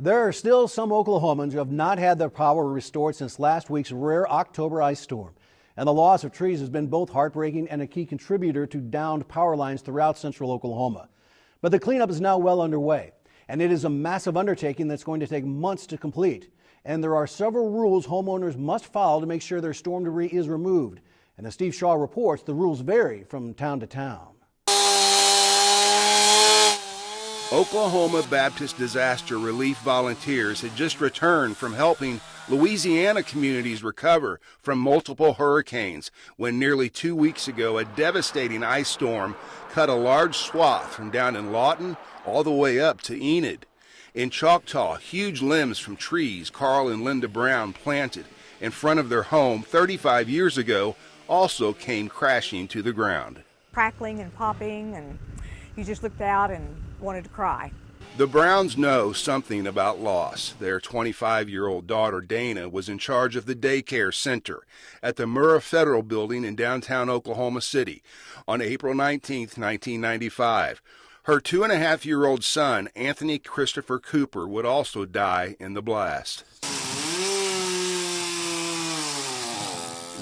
There are still some Oklahomans who have not had their power restored since last week's rare October ice storm. And the loss of trees has been both heartbreaking and a key contributor to downed power lines throughout central Oklahoma. But the cleanup is now well underway, and it is a massive undertaking that's going to take months to complete. And there are several rules homeowners must follow to make sure their storm debris is removed. And as Steve Shaw reports, the rules vary from town to town. Oklahoma Baptist Disaster Relief volunteers had just returned from helping Louisiana communities recover from multiple hurricanes when nearly 2 weeks ago a devastating ice storm cut a large swath from down in Lawton all the way up to Enid. In Choctaw, huge limbs from trees Carl and Linda Brown planted in front of their home 35 years ago also came crashing to the ground. Crackling and popping, and you just looked out and wanted to cry. The Browns know something about loss. Their 25-year-old daughter, Dana, was in charge of the daycare center at the Murrah Federal Building in downtown Oklahoma City on April 19, 1995. Her 2.5-year-old son, Anthony Christopher Cooper, would also die in the blast.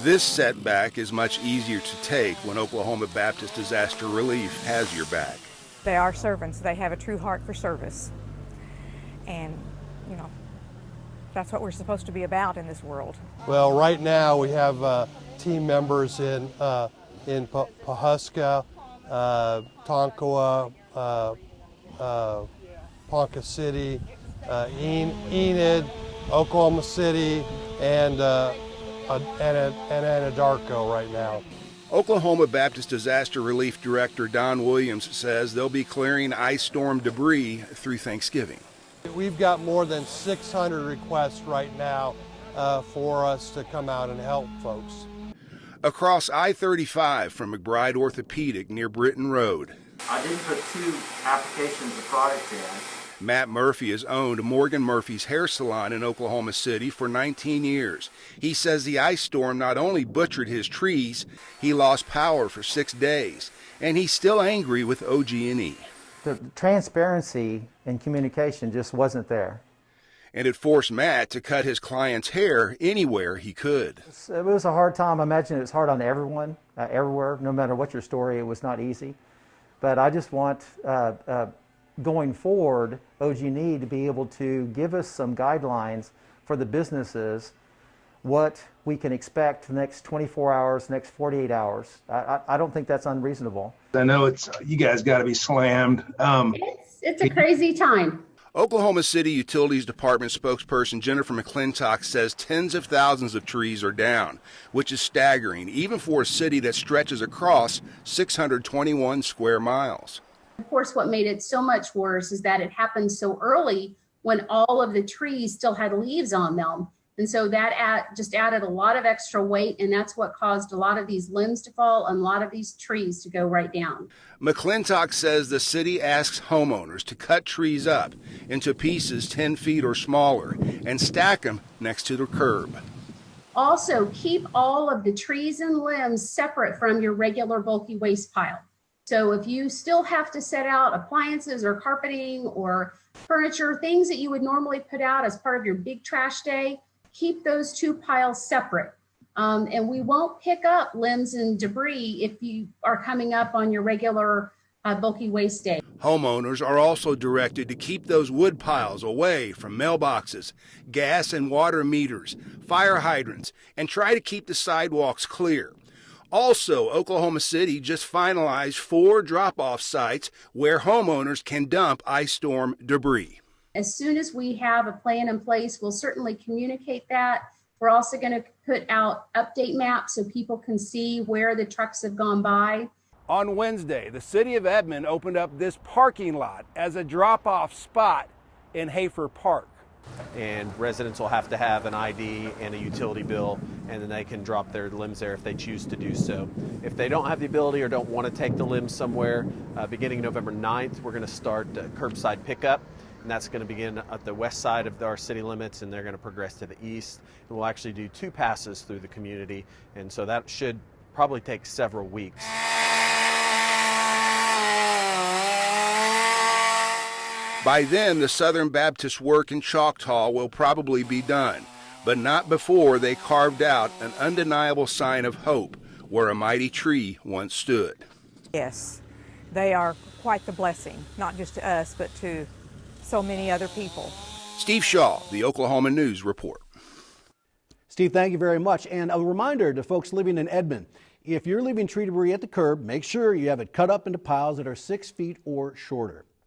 This setback is much easier to take when Oklahoma Baptist Disaster Relief has your back. They are servants. They have a true heart for service. And, that's what we're supposed to be about in this world. Well, right now we have team members in Pawhuska, Tonkawa, Ponca City, Enid, Oklahoma City, and Anadarko right now. Oklahoma Baptist Disaster Relief Director Don Williams says they'll be clearing ice storm debris through Thanksgiving. We've got more than 600 requests right now for us to come out and help folks. Across I-35 from McBride Orthopedic near Britton Road. I did put 2 applications of product in. Matt Murphy has owned Morgan Murphy's hair salon in Oklahoma City for 19 years. He says the ice storm not only butchered his trees, he lost power for 6 days, and he's still angry with OG&E. The transparency and communication just wasn't there. And it forced Matt to cut his client's hair anywhere he could. It was a hard time. I imagine it's hard on everyone, everywhere, no matter what your story. It was not easy. But I just want going forward, OG&E to be able to give us some guidelines for the businesses, what we can expect the next 24 hours, next 48 hours. I don't think that's unreasonable. I know you guys got to be slammed. It's a crazy time. Oklahoma City Utilities Department spokesperson Jennifer McClintock says tens of thousands of trees are down, which is staggering, even for a city that stretches across 621 square miles. Of course, what made it so much worse is that it happened so early when all of the trees still had leaves on them. And so that just added a lot of extra weight, and that's what caused a lot of these limbs to fall and a lot of these trees to go right down. McClintock says the city asks homeowners to cut trees up into pieces 10 feet or smaller and stack them next to the curb. Also, keep all of the trees and limbs separate from your regular bulky waste pile. So if you still have to set out appliances or carpeting or furniture, things that you would normally put out as part of your big trash day, keep those 2 piles separate. And we won't pick up limbs and debris if you are coming up on your regular bulky waste day. Homeowners are also directed to keep those wood piles away from mailboxes, gas and water meters, fire hydrants, and try to keep the sidewalks clear. Also, Oklahoma City just finalized 4 drop-off sites where homeowners can dump ice storm debris. As soon as we have a plan in place, we'll certainly communicate that. We're also going to put out update maps so people can see where the trucks have gone by. On Wednesday, the city of Edmond opened up this parking lot as a drop-off spot in Hafer Park. And residents will have to have an ID and a utility bill, and then they can drop their limbs there if they choose to do so. If they don't have the ability or don't want to take the limbs somewhere, beginning November 9th, we're going to start curbside pickup. And that's going to begin at the west side of our city limits, and they're going to progress to the east. And we'll actually do 2 passes through the community, and so that should probably take several weeks. By then, the Southern Baptist work in Choctaw will probably be done, but not before they carved out an undeniable sign of hope where a mighty tree once stood. Yes, they are quite the blessing, not just to us, but to so many other people. Steve Shaw, the Oklahoma News Report. Steve, thank you very much. And a reminder to folks living in Edmond, if you're leaving tree debris at the curb, make sure you have it cut up into piles that are 6 feet or shorter.